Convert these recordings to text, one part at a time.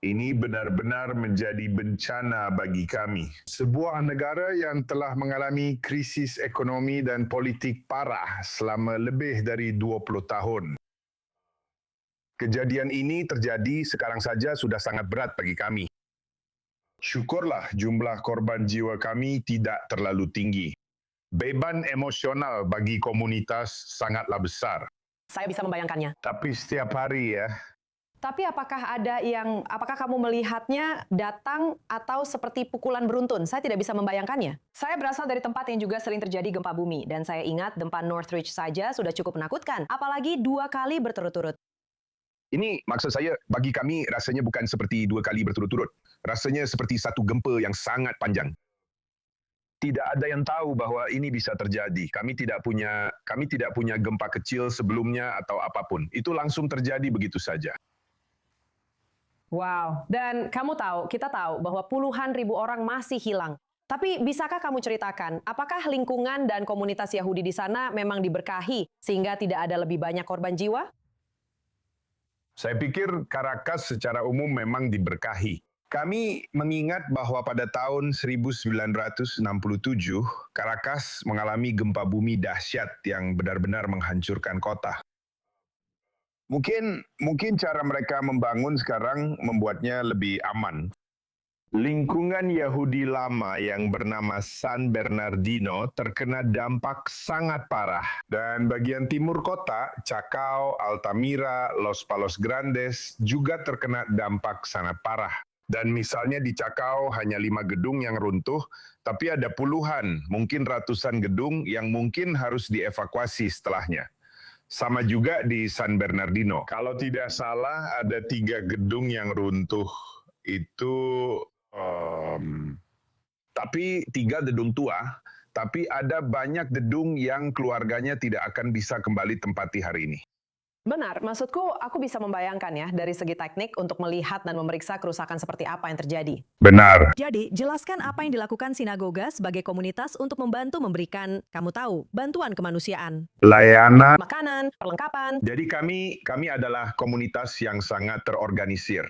Ini benar-benar menjadi bencana bagi kami. Sebuah negara yang telah mengalami krisis ekonomi dan politik parah selama lebih dari 20 tahun. Kejadian ini terjadi sekarang saja sudah sangat berat bagi kami. Syukurlah jumlah korban jiwa kami tidak terlalu tinggi. Beban emosional bagi komunitas sangatlah besar. Saya bisa membayangkannya. Tapi setiap hari ya, Tapi apakah kamu melihatnya datang atau seperti pukulan beruntun? Saya tidak bisa membayangkannya. Saya berasal dari tempat yang juga sering terjadi gempa bumi, dan saya ingat gempa Northridge saja sudah cukup menakutkan, apalagi 2 kali berturut-turut. ini maksud saya bagi kami rasanya bukan seperti 2 kali berturut-turut. Rasanya seperti satu gempa yang sangat panjang. Tidak ada yang tahu bahwa ini bisa terjadi. Kami tidak punya gempa kecil sebelumnya atau apapun. Itu langsung terjadi begitu saja. Wow, dan kita tahu bahwa puluhan ribu orang masih hilang. Tapi bisakah kamu ceritakan, apakah lingkungan dan komunitas Yahudi di sana memang diberkahi sehingga tidak ada lebih banyak korban jiwa? Saya pikir Caracas secara umum memang diberkahi. Kami mengingat bahwa pada tahun 1967, Caracas mengalami gempa bumi dahsyat yang benar-benar menghancurkan kota. Mungkin cara mereka membangun sekarang membuatnya lebih aman. Lingkungan Yahudi lama yang bernama San Bernardino terkena dampak sangat parah. Dan bagian timur kota, Chacao, Altamira, Los Palos Grandes juga terkena dampak sangat parah. Dan misalnya di Chacao hanya 5 gedung yang runtuh, tapi ada puluhan, mungkin ratusan gedung yang mungkin harus dievakuasi setelahnya. Sama juga di San Bernardino. Kalau tidak salah ada 3 gedung yang runtuh. Itu tapi 3 gedung tua, tapi ada banyak gedung yang keluarganya tidak akan bisa kembali tempati hari ini. Benar, maksudku aku bisa membayangkan ya dari segi teknik untuk melihat dan memeriksa kerusakan seperti apa yang terjadi. Benar. Jadi, jelaskan apa yang dilakukan sinagoga sebagai komunitas untuk membantu memberikan, kamu tahu, bantuan kemanusiaan. Layanan. Makanan, perlengkapan. Jadi kami adalah komunitas yang sangat terorganisir.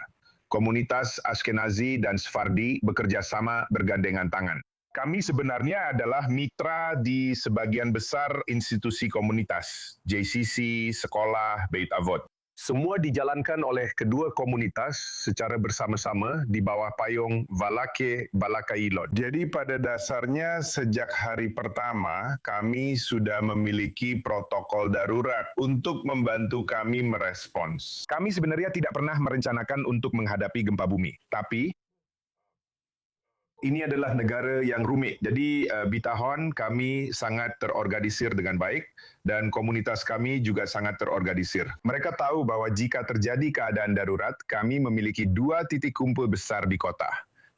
Komunitas Ashkenazi dan Sephardi bekerja sama bergandengan tangan. Kami sebenarnya adalah mitra di sebagian besar institusi komunitas, JCC, sekolah, Beit Avot. Semua dijalankan oleh kedua komunitas secara bersama-sama di bawah payung Valake Balakailot. Jadi pada dasarnya sejak hari pertama kami sudah memiliki protokol darurat untuk membantu kami merespons. Kami sebenarnya tidak pernah merencanakan untuk menghadapi gempa bumi, tapi ini adalah negara yang rumit. Jadi Bitahon kami sangat terorganisir dengan baik dan komunitas kami juga sangat terorganisir. Mereka tahu bahwa jika terjadi keadaan darurat, kami memiliki 2 titik kumpul besar di kota.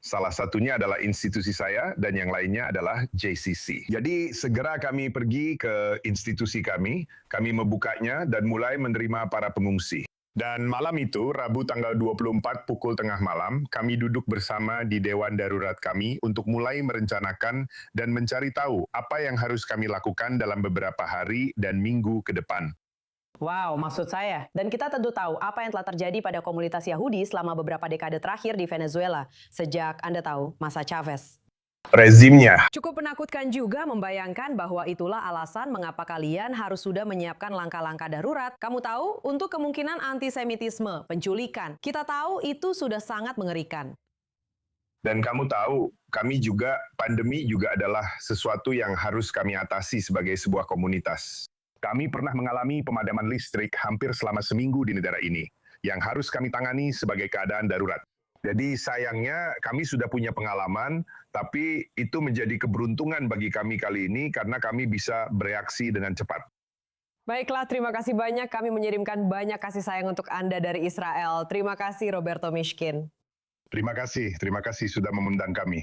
Salah satunya adalah institusi saya dan yang lainnya adalah JCC. Jadi segera kami pergi ke institusi kami membukanya dan mulai menerima para pengungsi. Dan malam itu, Rabu tanggal 24 pukul tengah malam, kami duduk bersama di Dewan Darurat kami untuk mulai merencanakan dan mencari tahu apa yang harus kami lakukan dalam beberapa hari dan minggu ke depan. Wow, maksud saya. Dan kita tentu tahu apa yang telah terjadi pada komunitas Yahudi selama beberapa dekade terakhir di Venezuela, sejak Anda tahu, masa Chavez. Rezimnya. Cukup menakutkan juga membayangkan bahwa itulah alasan mengapa kalian harus sudah menyiapkan langkah-langkah darurat. Kamu tahu, untuk kemungkinan antisemitisme, penculikan. Kita tahu itu sudah sangat mengerikan. Dan kamu tahu, pandemi juga adalah sesuatu yang harus kami atasi sebagai sebuah komunitas. Kami pernah mengalami pemadaman listrik hampir selama seminggu di negara ini, yang harus kami tangani sebagai keadaan darurat. Jadi sayangnya kami sudah punya pengalaman, tapi itu menjadi keberuntungan bagi kami kali ini karena kami bisa bereaksi dengan cepat. Baiklah, terima kasih banyak. Kami mengirimkan banyak kasih sayang untuk Anda dari Israel. Terima kasih, Roberto Mishkin. Terima kasih sudah mengundang kami.